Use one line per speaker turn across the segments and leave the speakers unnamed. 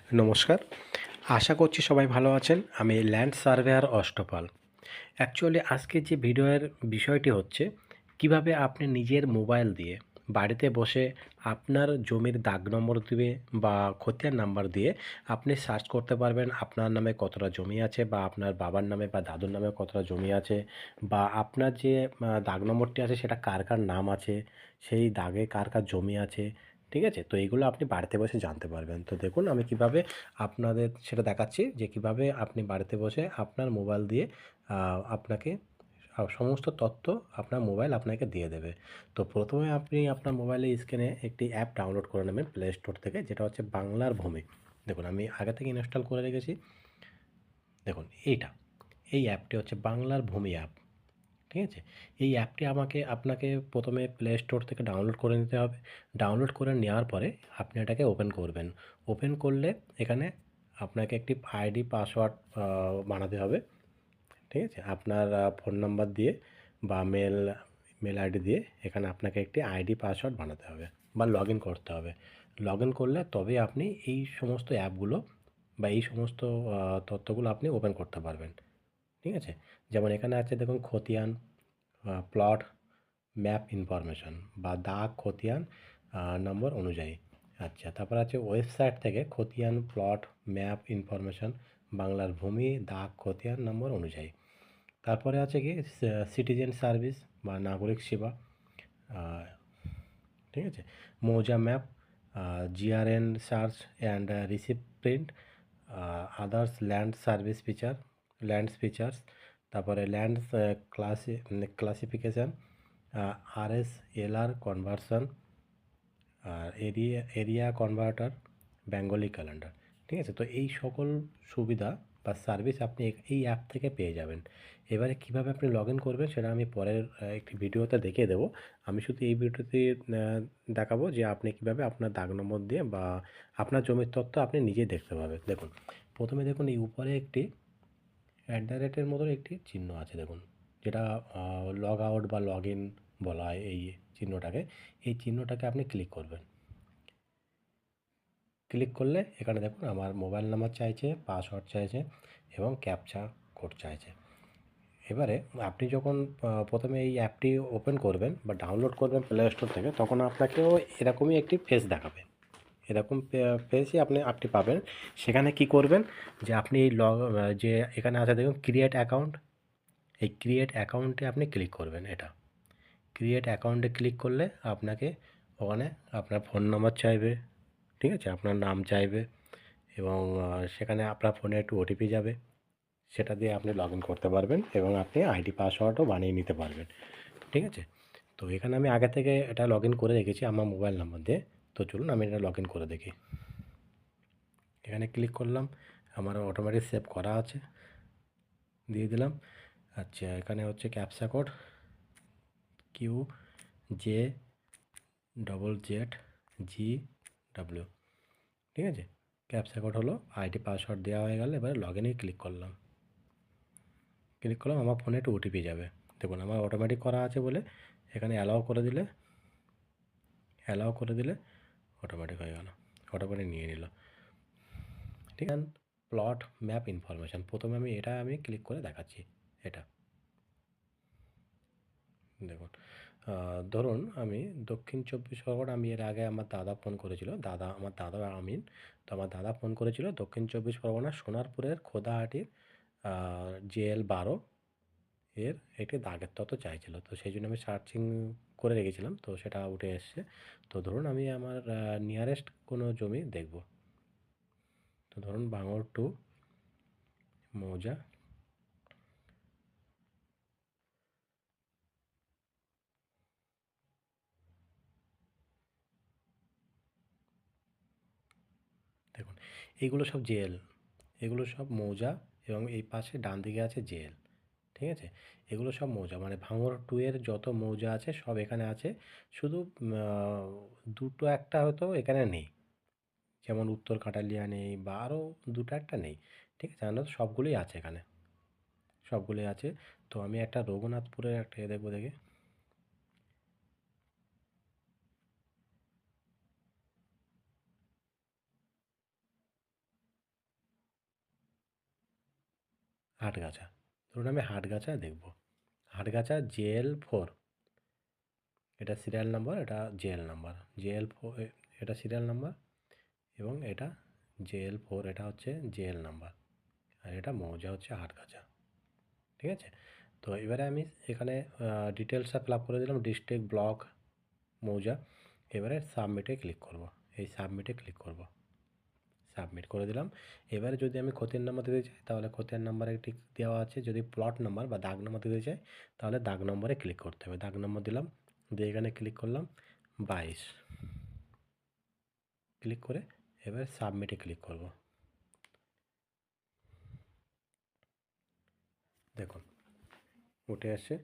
নমস্কার। আশা করছি সবাই ভালো আছেন। আমি ল্যান্ড সার্ভেয়ার অষ্টপাল। অ্যাকচুয়ালি আজকে যে ভিডিওর বিষয়টি হচ্ছে, কিভাবে আপনি নিজের মোবাইল দিয়ে বাড়িতে বসে আপনার জমির দাগ নম্বর দিয়ে বা খতিয়ান নাম্বার দিয়ে আপনি সার্চ করতে পারবেন আপনার নামে কতটা জমি আছে বা আপনার বাবার নামে বা দাদুর নামে কতটা জমি আছে বা আপনার যে দাগ নম্বরটি আছে সেটা কার কার নাম আছে, সেই দাগে কার কার জমি আছে। ঠিক আছে? তো এইগুলো আপনি বাড়িতে বসে জানতে পারবেন। তো দেখুন আমি কিভাবে আপনাদের সেটা দেখাচ্ছি যে কিভাবে আপনি বাড়িতে বসে আপনার মোবাইল দিয়ে আপনাকে সমস্ত তথ্য আপনার মোবাইল আপনাকে দিয়ে দেবে। তো প্রথমে আপনি আপনার মোবাইলের স্ক্রিনে একটি অ্যাপ ডাউনলোড করে নেবেন প্লে স্টোর থেকে, যেটা হচ্ছে বাংলার ভূমি। দেখুন আমি আগে থেকে ইনস্টল করে রেখেছি। দেখুন এইটা, এই অ্যাপটি হচ্ছে বাংলার ভূমি অ্যাপ। ঠিক আছে? এই অ্যাপটি আপনাকে প্রথমে প্লে স্টোর থেকে ডাউনলোড করে নিতে হবে। ডাউনলোড করে নেওয়ার পরে আপনি এটাকে ওপেন করবেন। ওপেন করলে এখানে আপনাকে একটি আইডি পাসওয়ার্ড বানাতে হবে। ঠিক আছে? আপনার ফোন নাম্বার দিয়ে বা মেল আইডি দিয়ে এখানে আপনাকে একটি আইডি পাসওয়ার্ড বানাতে হবে বা লগ ইন করতে হবে। লগ ইন করলে তবেই আপনি এই সমস্ত অ্যাপগুলো বা এই সমস্ত তথ্যগুলো আপনি ওপেন করতে পারবেন। ঠিক আছে? যেমন এখানে আছে দেখুন খতিয়ান, প্লট, ম্যাপ ইনফরমেশন বা দাগ খতিয়ান নম্বর অনুযায়ী। আচ্ছা, তারপর আছে ওয়েবসাইট থেকে খতিয়ান, প্লট, ম্যাপ ইনফরমেশন বাংলার ভূমি, দাগ খতিয়ান নম্বর অনুযায়ী। তারপরে আছে কি সিটিজেন সার্ভিস বা নাগরিক সেবা। আহ, ঠিক আছে? Mouza map, GRN search and receive print, others land service feature, lands features. তারপরে lands classification, RS LR conversion, আর এরিয়া কনভার্টার, বেঙ্গলি ক্যালেন্ডার। ঠিক আছে? তো এই সকল সুবিধা বা সার্ভিস আপনি এই অ্যাপ থেকে পেয়ে যাবেন। এবারে কীভাবে আপনি লগ ইন করবেন সেটা আমি পরের একটি ভিডিওতে দেখিয়ে দেবো। আমি শুধু এই ভিডিওতে দেখাবো যে আপনি কীভাবে আপনার দাগ নম্বর দিয়ে বা আপনার জমির তথ্য আপনি নিজেই দেখতে পাবেন। দেখুন, প্রথমে দেখুন এই উপরে একটি @এর মতো একটি চিহ্ন আছে দেখুন, যেটা লগ আউট বা লগ ইন বলা হয় এই চিহ্নটাকে। এই চিহ্নটাকে আপনি ক্লিক করবেন। ক্লিক করলে এখানে দেখুন আমার মোবাইল নাম্বার চাইছে, পাসওয়ার্ড চাইছে এবং ক্যাপচা কোড চাইছে। এবারে আপনি যখন প্রথমে এই অ্যাপটি ওপেন করবেন বা ডাউনলোড করবেন প্লে স্টোর থেকে, তখন আপনাকেও এরকমই একটি পেজ দেখাবে। এরকম পেজই আপনি পাবেন। সেখানে কি করবেন যে আপনি এই যে এখানে আছে দেখুন ক্রিয়েট অ্যাকাউন্ট, এই ক্রিয়েট অ্যাকাউন্টে আপনি ক্লিক করবেন। এটা ক্রিয়েট অ্যাকাউন্টে ক্লিক করলে আপনাকে ওখানে আপনার ফোন নাম্বার চাইবে। ঠিক আছে? আপনার নাম চাইবে এবং সেখানে আপনার ফোনে একটু ওটিপি যাবে। সেটা দিয়ে আপনি লগ ইন করতে পারবেন এবং আপনি আইডি পাসওয়ার্ডও বানিয়ে নিতে পারবেন। ঠিক আছে? তো এখানে আমি আগে থেকে এটা লগ ইন করে রেখেছি আমার মোবাইল নাম্বার দিয়ে। তো চলুন আমি এটা লগ ইন করে দেখি। এখানে ক্লিক করলাম, আমার অটোমেটিক সেভ করা আছে, দিয়ে দিলাম। আচ্ছা, এখানে হচ্ছে ক্যাপচা কোড QJZZG। ঠিক আছে? ক্যাপচা কোড হলো, আইডি পাসওয়ার্ড দেওয়া হয়ে গেলে এবার লগ ইনে ক্লিক করলাম। আমার ফোনে একটু ওটিপি যাবে। দেখুন আমার অটোমেটিক করা আছে বলে এখানে অ্যালাউ করে দিলে অটোমেটিক হয়ে গেল, অটোমেটিক নিয়ে নিল। ঠিক আছে? প্লট ম্যাপ ইনফরমেশান, প্রথমে আমি ক্লিক করে দেখাচ্ছি। এটা দেখুন, ধরুন আমি দক্ষিণ চব্বিশ পরগনা, আমি এর আগে আমার দাদা ফোন করেছিল, আমার দাদা আমিন। তো আমার দাদা ফোন করেছিল দক্ষিণ চব্বিশ পরগনা সোনারপুরের খোদাহাটির JL 12 এর একটি দাগের তথ্য চাইছিল। তো সেই জন্য আমি সার্চিং করে রেখেছিলাম, তো সেটা উঠে এসছে। তো ধরুন আমি আমার নিয়ারেস্ট কোনো জমি দেখব। তো ধরুন ভাঙড় 2 মৌজা। দেখুন এইগুলো সব জেএল, এগুলো সব মৌজা এবং এই পাশে ডান দিকে আছে জেএল। ঠিক আছে? এগুলো সব মৌজা, মানে ভাঙড় 2 এর যত মৌজা আছে সব এখানে আছে। শুধু দুটো একটা হয়তো এখানে নেই, যেমন উত্তর কাটালিয়া নেই বা আরও দুটো একটা নেই। ঠিক আছে? আমরা সবগুলোই আছে এখানে, সবগুলোই আছে। তো আমি একটা রঘুনাথপুরের একটা দেখবো দেখি। হাটগাছা। ধরুন আমি হাটগাছা দেখব। হাটগাছা JL4, এটা সিরিয়াল নাম্বার, এটা JL নাম্বার। JL4 এটা সিরিয়াল নাম্বার এবং এটা JL4, এটা হচ্ছে JL নাম্বার, আর এটা মৌজা হচ্ছে হাটগাছা। ঠিক আছে? তো এবারে আমি এখানে ডিটেলসটা ফিল আপ করে দিলাম, ডিস্ট্রিক্ট, ব্লক, মৌজা। এবারে সাবমিটে ক্লিক করব। এই সাবমিটে ক্লিক করব, সাবমিট করে দিলাম। এবারে যদি আমি খতিয়ান নাম্বার দিতে চাই তাহলে খতিয়ান নাম্বারে টিক দেওয়া আছে। যদি প্লট নাম্বার বা দাগ নাম্বার দিতে চাই তাহলে দাগ নম্বরে ক্লিক করতে হবে। দাগ নম্বর দিলাম, দিয়ে এখানে ক্লিক করলাম 22, ক্লিক করে এবার সাবমিটে ক্লিক করব। দেখুন উঠে আসছে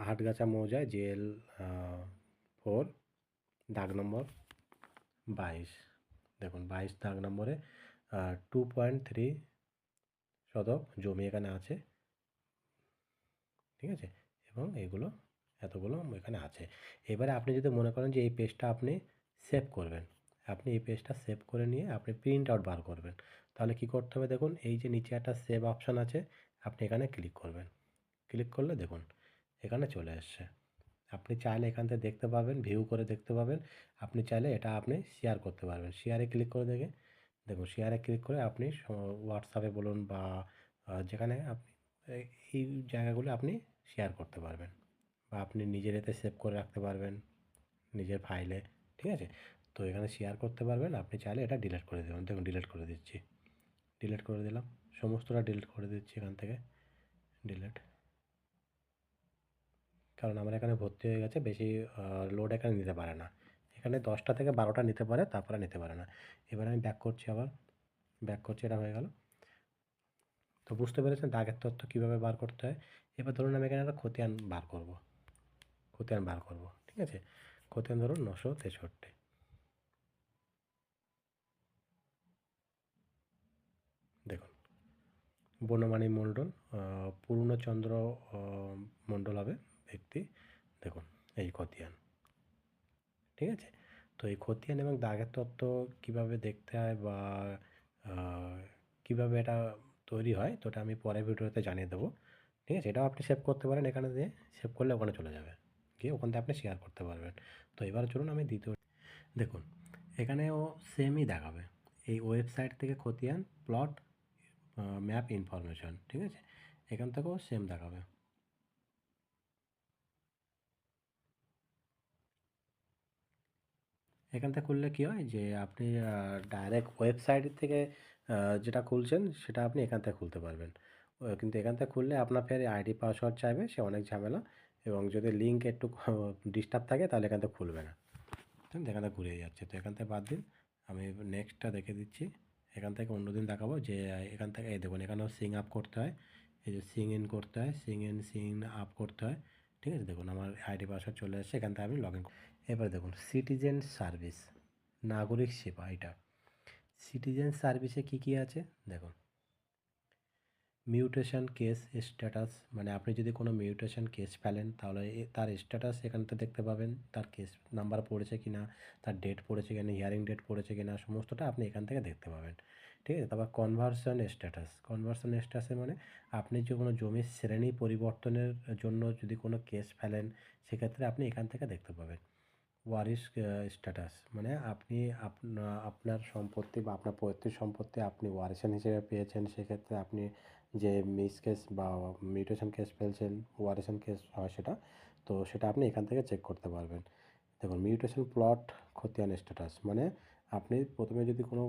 হাটগাছা মৌজায় JL4, দাগ নম্বর 22। দেখুন 22 দাগ নম্বরে 2.3 শতক জমি এখানে আছে। ঠিক আছে? এবং এগুলো এতগুলো এখানে আছে। এবারে আপনি যদি মনে করেন যে এই পেজটা আপনি সেভ করবেন, আপনি এই পেজটা সেভ করে নিয়ে আপনি প্রিন্ট আউট বার করবেন, তাহলে কি করতে হবে দেখুন, এই যে নিচে একটা সেভ অপশান আছে, আপনি এখানে ক্লিক করবেন। ক্লিক করলে দেখুন এখানে চলে আসছে। আপনি চাইলে এখান থেকে দেখতে পাবেন, ভিউ করে দেখতে পাবেন। আপনি চাইলে এটা আপনি শেয়ার করতে পারবেন। শেয়ারে ক্লিক করে দেখুন শেয়ারে ক্লিক করে আপনি হোয়াটসঅ্যাপে বলুন বা যেখানে আপনি এই এই জায়গাগুলো আপনি শেয়ার করতে পারবেন বা আপনি নিজের এতে সেভ করে রাখতে পারবেন নিজের ফাইলে। ঠিক আছে? তো এখানে শেয়ার করতে পারবেন। আপনি চাইলে এটা ডিলিট করে দেবেন। দেখুন ডিলিট করে দিচ্ছি, ডিলিট করে দিলাম, সমস্তটা ডিলিট করে দিচ্ছি এখান থেকে। ডিলিট, কারণ আমার এখানে ভর্তি হয়ে গেছে, বেশি লোড এখানে নিতে পারে না। এখানে 10টা থেকে 12টা নিতে পারে, তারপরে নিতে পারে না। এবার আমি ব্যাক করছি, আবার ব্যাক করছি, এটা হয়ে গেল। তো বুঝতে পেরেছেন দাগের তথ্য কীভাবে বার করতে হয়। এবার ধরুন আমি এখানে একটা খতিয়ান বার করব, খতিয়ান বার করব। ঠিক আছে? খতিয়ান ধরুন 963। দেখুন বনমালী মণ্ডল, পূর্ণচন্দ্র মণ্ডল হবে ব্যক্তি। দেখুন এই খতিয়ান। ঠিক আছে? তো এই খতিয়ান এবং দাগের তত্ত্ব কীভাবে দেখতে হয় বা কীভাবে এটা তৈরি হয়, তো এটা আমি পরের ভিডিওতে জানিয়ে দেবো। ঠিক আছে? এটাও আপনি সেভ করতে পারেন, এখানে দিয়ে সেভ করলে ওখানে চলে যাবে, গিয়ে ওখান থেকে আপনি শেয়ার করতে পারবেন। তো এবার চলুন আমি দ্বিতীয়, দেখুন এখানেও সেমই দেখাবে। এই ওয়েবসাইট থেকে খতিয়ান, প্লট, ম্যাপ ইনফরমেশন। ঠিক আছে? এখান থেকেও সেম দেখাবে। এখান থেকে খুললে কী হয় যে আপনি ডাইরেক্ট ওয়েবসাইট থেকে যেটা খুলছেন সেটা আপনি এখান থেকে খুলতে পারবেন। কিন্তু এখান থেকে খুললে আপনার ফের আইডি পাসওয়ার্ড চাইবে, সে অনেক ঝামেলা, এবং যদি লিঙ্ক একটু ডিস্টার্ব থাকে তাহলে এখান থেকে খুলবে না। এখান থেকে ঘুরে যাচ্ছে, তো এখান থেকে বাদ দিন। আমি নেক্সটটা দেখে দিচ্ছি। এখান থেকে অন্য দিন দেখাবো যে এখান থেকে এই দেখুন এখানেও সিং আপ করতে হয়, এই যে সিং ইন করতে হয়, সিং আপ করতে হয়। ঠিক আছে? দেখুন আমার আইডি পাসওয়ার্ড চলে আসছে, এখান থেকে আমি লগ ইন। এবার দেখুন সিটিজেন সার্ভিস, নাগরিক সেবা। এটা সিটিজেন সার্ভিসে কী কী আছে দেখুন। মিউটেশন কেস স্ট্যাটাস, মানে আপনি যদি কোনো মিউটেশন কেস ফেলেন তাহলে তার স্ট্যাটাস এখান থেকে দেখতে পাবেন, তার কেস নাম্বার পড়েছে কি না, তার ডেট পড়েছে কি না, হিয়ারিং ডেট পড়েছে কি না, সমস্তটা আপনি এখান থেকে দেখতে পাবেন। ঠিক আছে? তারপর কনভার্সন স্ট্যাটাস, কনভার্সন স্ট্যাটাসে মানে আপনি যে কোনো জমির শ্রেণী পরিবর্তনের জন্য যদি কোনো কেস ফেলেন সেক্ষেত্রে আপনি এখান থেকে দেখতে পাবেন। ওয়ারিশ স্ট্যাটাস, মানে আপনি আপনার সম্পত্তি বা আপনার পৈতৃক সম্পত্তি আপনি ওয়ারিশান হিসেবে পেয়েছেন, সেক্ষেত্রে আপনি যে মিস কেস বা মিউটেশন কেস ফেলছেন, ওয়ারিশান কেস হয় সেটা, তো সেটা আপনি এখান থেকে চেক করতে পারবেন। দেখুন মিউটেশন প্লট খতিয়ান স্ট্যাটাস, মানে আপনি প্রথমে যদি কোনো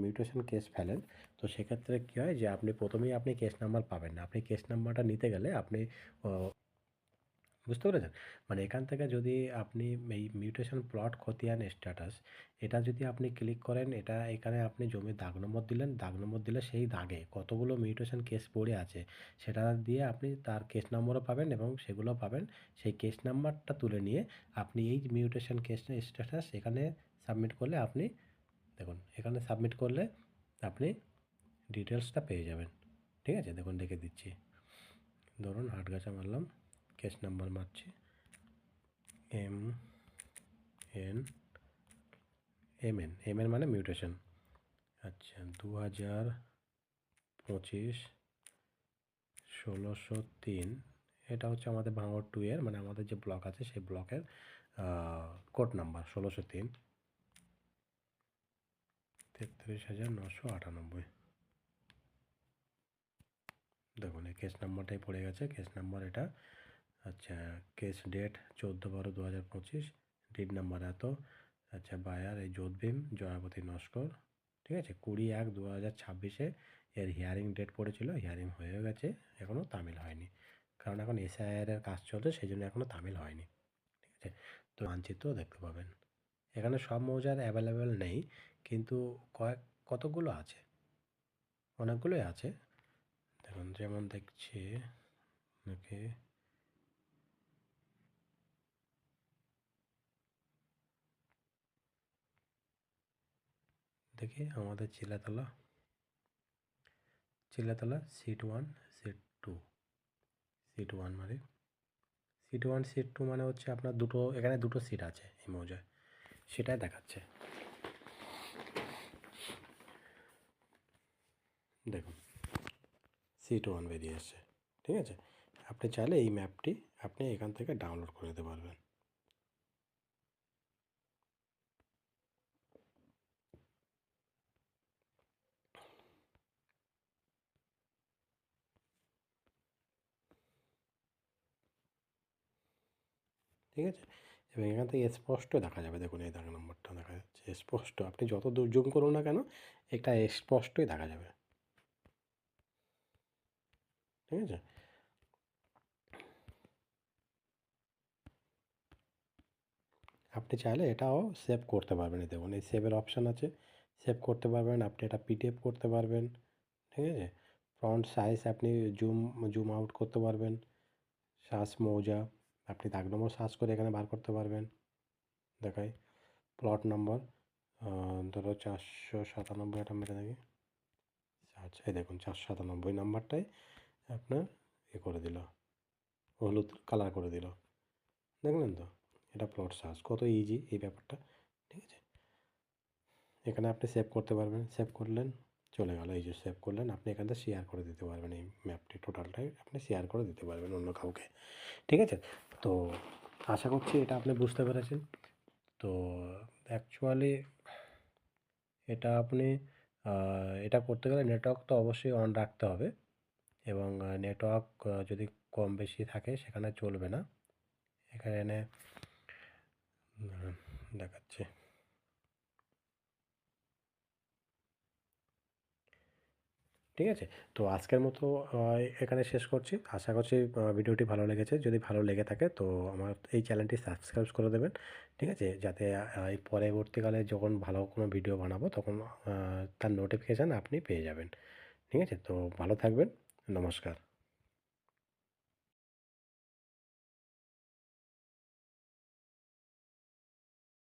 মিউটেশন কেস ফেলেন তো সেক্ষেত্রে কী হয় যে আপনি প্রথমেই আপনি কেস নাম্বার পাবেন না। আপনি কেস নাম্বারটা নিতে গেলে আপনি বুঝতে পেরেছেন? মানে এখান থেকে যদি আপনি এই মিউটেশন প্লট খতিয়ান স্ট্যাটাস, এটা যদি আপনি ক্লিক করেন, এটা এখানে আপনি জমির দাগ নম্বর দিলেন, দাগ নম্বর দিলে সেই দাগে কতগুলো মিউটেশন কেস পড়ে আছে সেটা দিয়ে আপনি তার কেস নম্বরও পাবেন এবং সেগুলো পাবেন। সেই কেস নাম্বারটা তুলে নিয়ে আপনি এই মিউটেশন কেস স্ট্যাটাস এখানে সাবমিট করলে আপনি দেখুন এখানে সাবমিট করলে আপনি ডিটেলসটা পেয়ে যাবেন। ঠিক আছে? দেখুন লিখে দিচ্ছি। ধরুন হাটগাছা মারলাম, কেস নাম্বার মারছি MN, MN মানে মিউটেশন। আচ্ছা 2025 1603, এটা হচ্ছে আমাদের ভাঙড় 2 এর মানে আমাদের যে ব্লক আছে সেই ব্লকের কোড নাম্বার 1603 33,998। দেখুন এই কেস নাম্বারটাই পড়ে গেছে, কেস নাম্বার এটা। আচ্ছা, কেস ডেট 14/12/2025, ডিড নাম্বার এত। আচ্ছা, বায়ার এই যোধভীম জয়াপতি নস্কর, ঠিক আছে। 20/1/2026 এর হিয়ারিং ডেট পড়েছিল, হিয়ারিং হয়ে গেছে, এখনও তামিল হয়নি, কারণ এখন এসআইআরের কাজ চলছে, সেই জন্য এখনও তামিল হয়নি, ঠিক আছে। তো মানচিত্রও দেখতে পাবেন। এখানে সব মৌজার অ্যাভেলেবেল নেই, কিন্তু কতগুলো আছে, অনেকগুলোই আছে। দেখুন যেমন দেখছি, ওকে, দেখি আমাদের চিলাতলা সিট 1 সিট 2, সিট 1 মানে সিট 1 সিট 2 মানে হচ্ছে আপনার এখানে দুটো সিট আছে এই মৌজায়, সেটাই দেখাচ্ছে। দেখুন সিট 1 বেরিয়ে এসছে, ঠিক আছে। আপনি চাইলে এই ম্যাপটি আপনি এখান থেকে ডাউনলোড করে নিতে পারবেন। ঠিক আছে, এবং এখান থেকে স্পষ্ট দেখা যাবে। দেখুন এই দাগ নম্বরটা দেখা যাচ্ছে স্পষ্ট, আপনি যত দূর জুম করুন না কেন এটা স্পষ্টই দেখা যাবে, ঠিক আছে। আপনি চাইলে এটাও সেভ করতে পারবেন। এই দেখুন এই সেভের অপশান আছে, সেভ করতে পারবেন, আপনি এটা পিডিএফ করতে পারবেন, ঠিক আছে। ফন্ট সাইজ আপনি জুম আউট করতে পারবেন। সার্চ মৌজা, আপনি দাগ নম্বর সার্চ করে এখানে বার করতে পারবেন। দেখাই প্লট নম্বর, ধরো 497, এটা মেরে দেখি সার্চ, এই দেখুন 497 নাম্বারটাই আপনার করে দিল, হলুদ কালার করে দিল, দেখলেন তো। এটা প্লট সার্চ কত ইজি এই ব্যাপারটা, ঠিক আছে। এখানে আপনি সেভ করতে পারবেন, সেভ করলেন চলে গেল, এই যে সেভ করলেন, আপনি এখান থেকে শেয়ার করে দিতে পারবেন, এই ম্যাপটি টোটালটাই আপনি শেয়ার করে দিতে পারবেন অন্য কাউকে, ঠিক আছে। তো আশা করছি এটা আপনি বুঝতে পেরেছেন। তো অ্যাকচুয়ালি এটা আপনি এটা করতে গেলে নেটওয়ার্ক তো অবশ্যই অন রাখতে হবে, এবং নেটওয়ার্ক যদি কম বেশি থাকে সেখানে চলবে না। এখানে দেখাচ্ছে, ঠিক আছে। তো আজকের মতো এখানে শেষ করছি। আশা করছি ভিডিওটি ভালো লেগেছে। যদি ভালো লেগে থাকে তো আমার এই চ্যানেলটি সাবস্ক্রাইব করে দেবেন, ঠিক আছে, যাতে এই পরবর্তীকালে যখন ভালো কোনো ভিডিও বানাবো তখন তার নোটিফিকেশান আপনি পেয়ে যাবেন, ঠিক আছে। তো ভালো থাকবেন, নমস্কার।